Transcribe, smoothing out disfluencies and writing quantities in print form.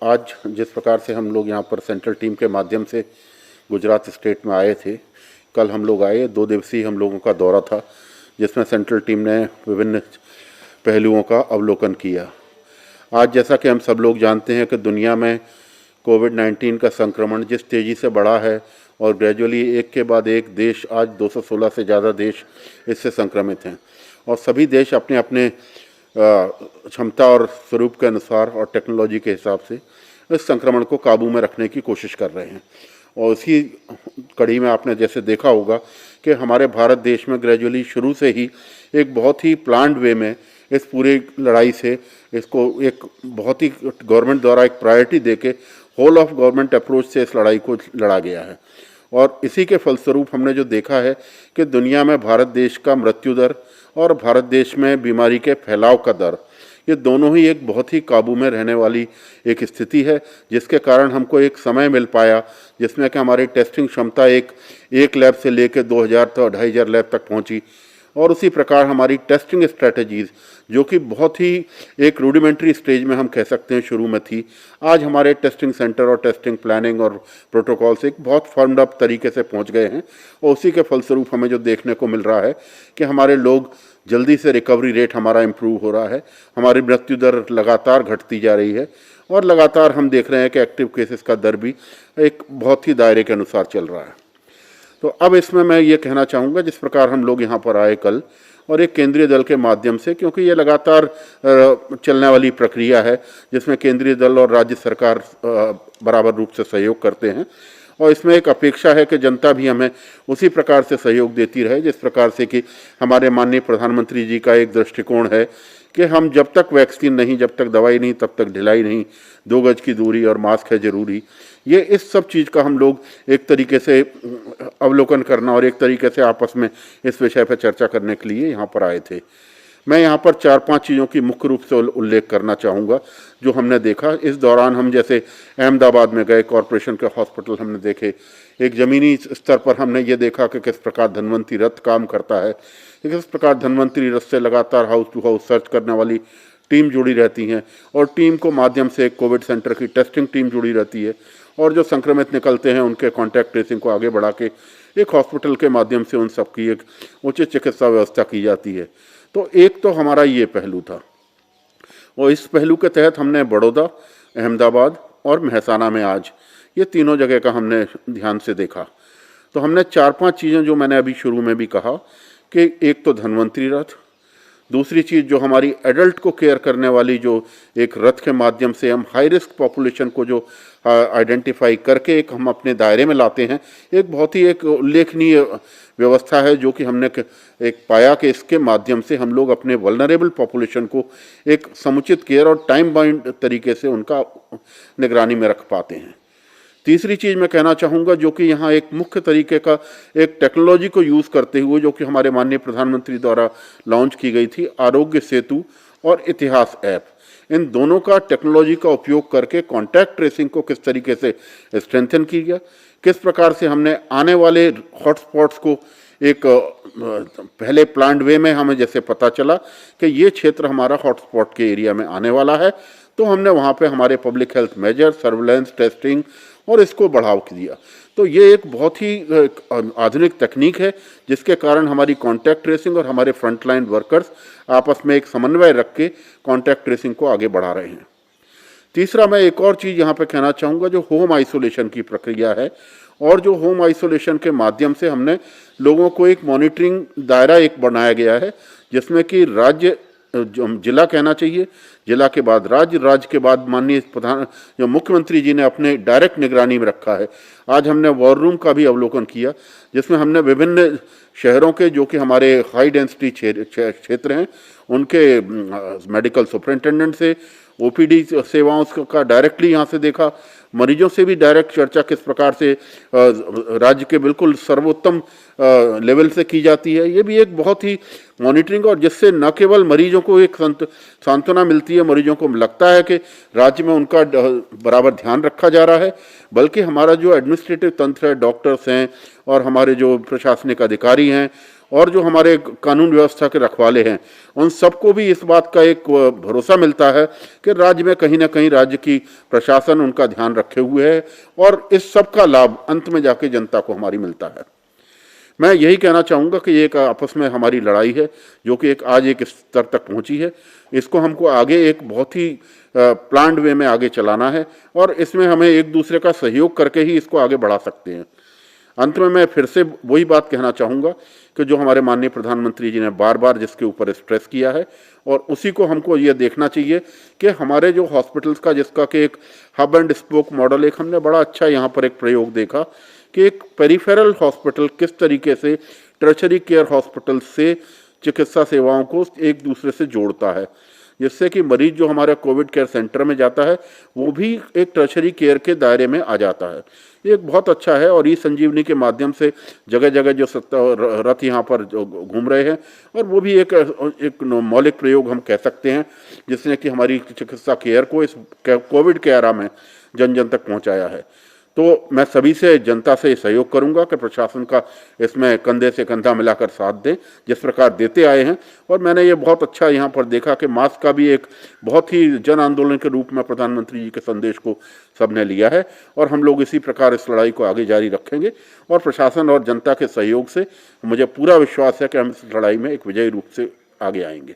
आज जिस प्रकार से हम लोग यहाँ पर सेंट्रल टीम के माध्यम से गुजरात स्टेट में आए थे, कल हम लोग आए, 2 दिवसीय हम लोगों का दौरा था जिसमें सेंट्रल टीम ने विभिन्न पहलुओं का अवलोकन किया। आज जैसा कि हम सब लोग जानते हैं कि दुनिया में कोविड-19 का संक्रमण जिस तेज़ी से बढ़ा है और ग्रेजुअली एक के बाद एक देश, आज 216 से ज़्यादा देश इससे संक्रमित हैं और सभी देश अपने अपने क्षमता और स्वरूप के अनुसार और टेक्नोलॉजी के हिसाब से इस संक्रमण को काबू में रखने की कोशिश कर रहे हैं। और इसी कड़ी में आपने जैसे देखा होगा कि हमारे भारत देश में ग्रेजुअली शुरू से ही एक बहुत ही प्लान्ड वे में इस पूरी लड़ाई से इसको एक बहुत ही गवर्नमेंट द्वारा एक प्रायोरिटी देके होल ऑफ गवर्नमेंट अप्रोच से इस लड़ाई को लड़ा गया है। और इसी के फलस्वरूप हमने जो देखा है कि दुनिया में भारत देश का मृत्यु दर और भारत देश में बीमारी के फैलाव का दर, ये दोनों ही एक बहुत ही काबू में रहने वाली एक स्थिति है, जिसके कारण हमको एक समय मिल पाया जिसमें कि हमारी टेस्टिंग क्षमता एक लैब से लेकर 2000 तो 2500 लैब तक पहुंची। और उसी प्रकार हमारी टेस्टिंग स्ट्रेटजीज़ जो कि बहुत ही एक रूडिमेंट्री स्टेज में हम कह सकते हैं शुरू में थी, आज हमारे टेस्टिंग सेंटर और टेस्टिंग प्लानिंग और प्रोटोकॉल्स एक बहुत फर्म्ड अप तरीके से पहुंच गए हैं। और उसी के फलस्वरूप हमें जो देखने को मिल रहा है कि हमारे लोग जल्दी से रिकवरी रेट हमारा इम्प्रूव हो रहा है, हमारी मृत्यु दर लगातार घटती जा रही है और लगातार हम देख रहे हैं कि एक्टिव केसेस का दर भी एक बहुत ही दायरे के अनुसार चल रहा है। तो अब इसमें मैं ये कहना चाहूँगा, जिस प्रकार हम लोग यहाँ पर आए कल और एक केंद्रीय दल के माध्यम से, क्योंकि ये लगातार चलने वाली प्रक्रिया है जिसमें केंद्रीय दल और राज्य सरकार बराबर रूप से सहयोग करते हैं और इसमें एक अपेक्षा है कि जनता भी हमें उसी प्रकार से सहयोग देती रहे जिस प्रकार से कि हमारे माननीय प्रधानमंत्री जी का एक दृष्टिकोण है कि हम जब तक वैक्सीन नहीं, जब तक दवाई नहीं, तब तक ढिलाई नहीं, 2 गज की दूरी और मास्क है ज़रूरी। ये इस सब चीज़ का हम लोग एक तरीके से अवलोकन करना और एक तरीके से आपस में इस विषय पर चर्चा करने के लिए यहाँ पर आए थे। मैं यहाँ पर 4-5 चीज़ों की मुख्य रूप से उल्लेख करना चाहूँगा जो हमने देखा इस दौरान। हम जैसे अहमदाबाद में गए, कॉरपोरेशन के हॉस्पिटल हमने देखे, एक ज़मीनी स्तर पर हमने ये देखा कि किस प्रकार धन्वंतरी रथ काम करता है, किस प्रकार धन्वंतरी रथ से लगातार हाउस टू हाउस सर्च करने वाली टीम जुड़ी रहती हैं और टीम को माध्यम से एक कोविड सेंटर की टेस्टिंग टीम जुड़ी रहती है और जो संक्रमित निकलते हैं उनके कॉन्टैक्ट ट्रेसिंग को आगे बढ़ा के एक हॉस्पिटल के माध्यम से उन सब की एक उचित चिकित्सा व्यवस्था की जाती है। तो एक तो हमारा ये पहलू था और इस पहलू के तहत हमने बड़ौदा, अहमदाबाद और मेहसाना में आज ये तीनों जगह का हमने ध्यान से देखा। तो हमने 4-5 चीज़ें जो मैंने अभी शुरू में भी कहा कि एक तो धन्वंतरी रथ, दूसरी चीज़ जो हमारी एडल्ट को केयर करने वाली जो एक रथ के माध्यम से हम हाई रिस्क पॉपुलेशन को जो आइडेंटिफाई करके एक हम अपने दायरे में लाते हैं, एक बहुत ही एक उल्लेखनीय व्यवस्था है जो कि हमने एक पाया कि इसके माध्यम से हम लोग अपने वल्नरेबल पॉपुलेशन को एक समुचित केयर और टाइम बाउंड तरीके से उनका निगरानी में रख पाते हैं। तीसरी चीज़ मैं कहना चाहूँगा जो कि यहाँ एक मुख्य तरीके का एक टेक्नोलॉजी को यूज़ करते हुए जो कि हमारे माननीय प्रधानमंत्री द्वारा लॉन्च की गई थी, आरोग्य सेतु और इतिहास ऐप, इन दोनों का टेक्नोलॉजी का उपयोग करके कॉन्टैक्ट ट्रेसिंग को किस तरीके से स्ट्रेंथन किया, किस प्रकार से हमने आने वाले हॉटस्पॉट्स को एक पहले प्लान्ड वे में हमें जैसे पता चला कि ये क्षेत्र हमारा हॉटस्पॉट के एरिया में आने वाला है, तो हमने वहाँ पे हमारे public health measure, surveillance, testing और इसको बढ़ावा दिया। तो ये एक बहुत ही आधुनिक तकनीक है जिसके कारण हमारी कॉन्टैक्ट ट्रेसिंग और हमारे फ्रंटलाइन वर्कर्स आपस में एक समन्वय रख के कॉन्टैक्ट ट्रेसिंग को आगे बढ़ा रहे हैं। तीसरा मैं एक और चीज़ यहाँ पे कहना चाहूँगा जो होम आइसोलेशन की प्रक्रिया है और जो होम आइसोलेशन के माध्यम से हमने लोगों को एक मॉनिटरिंग दायरा एक बनाया गया है जिसमें कि राज्य, जो जिला कहना चाहिए, जिला के बाद राज्य, राज्य के बाद माननीय प्रधान जो मुख्यमंत्री जी ने अपने डायरेक्ट निगरानी में रखा है। आज हमने वॉर रूम का भी अवलोकन किया जिसमें हमने विभिन्न शहरों के जो कि हमारे हाई डेंसिटी क्षेत्र हैं उनके मेडिकल सुपरिटेंडेंट से ओपीडी सेवाओं का डायरेक्टली यहाँ से देखा, मरीजों से भी डायरेक्ट चर्चा किस प्रकार से राज्य के बिल्कुल सर्वोत्तम लेवल से की जाती है। ये भी एक बहुत ही मॉनिटरिंग और जिससे न केवल मरीजों को एक सांत्वना मिलती है, मरीजों को लगता है कि राज्य में उनका बराबर ध्यान रखा जा रहा है, बल्कि हमारा जो एडमिनिस्ट्रेटिव तंत्र है, डॉक्टर्स हैं और हमारे जो प्रशासनिक अधिकारी हैं और जो हमारे कानून व्यवस्था के रखवाले हैं, उन सबको भी इस बात का एक भरोसा मिलता है कि राज्य में कहीं ना कहीं राज्य की प्रशासन उनका ध्यान रखे हुए है और इस सब का लाभ अंत में जाके जनता को हमारी मिलता है। मैं यही कहना चाहूँगा कि ये एक आपस में हमारी लड़ाई है जो कि आज एक स्तर तक पहुँची है। इसको हमको आगे एक बहुत ही प्लान्ड वे में आगे चलाना है और इसमें हमें एक दूसरे का सहयोग करके ही इसको आगे बढ़ा सकते हैं। अंत में मैं फिर से वही बात कहना चाहूँगा कि जो हमारे माननीय प्रधानमंत्री जी ने बार बार जिसके ऊपर स्ट्रेस किया है और उसी को हमको ये देखना चाहिए कि हमारे जो हॉस्पिटल्स का जिसका कि एक हब एंड स्पोक मॉडल, एक हमने बड़ा अच्छा यहाँ पर एक प्रयोग देखा कि एक पेरिफेरल हॉस्पिटल किस तरीके से टर्शरी केयर हॉस्पिटल से चिकित्सा सेवाओं को एक दूसरे से जोड़ता है, जिससे कि मरीज जो हमारे कोविड केयर सेंटर में जाता है वो भी एक टर्शरी केयर के दायरे में आ जाता है। ये एक बहुत अच्छा है और ई संजीवनी के माध्यम से जगह जगह जो रथ यहाँ पर जो घूम रहे हैं और वो भी एक मौलिक प्रयोग हम कह सकते हैं जिसने कि हमारी चिकित्सा केयर को इस कोविड के एरा में जन जन तक पहुँचाया है। तो मैं सभी से, जनता से सहयोग करूंगा कि प्रशासन का इसमें कंधे से कंधा मिलाकर साथ दें जिस प्रकार देते आए हैं। और मैंने ये बहुत अच्छा यहाँ पर देखा कि मास्क का भी एक बहुत ही जन आंदोलन के रूप में प्रधानमंत्री जी के संदेश को सबने लिया है और हम लोग इसी प्रकार इस लड़ाई को आगे जारी रखेंगे और प्रशासन और जनता के सहयोग से मुझे पूरा विश्वास है कि हम इस लड़ाई में एक विजयी रूप से आगे आएंगे।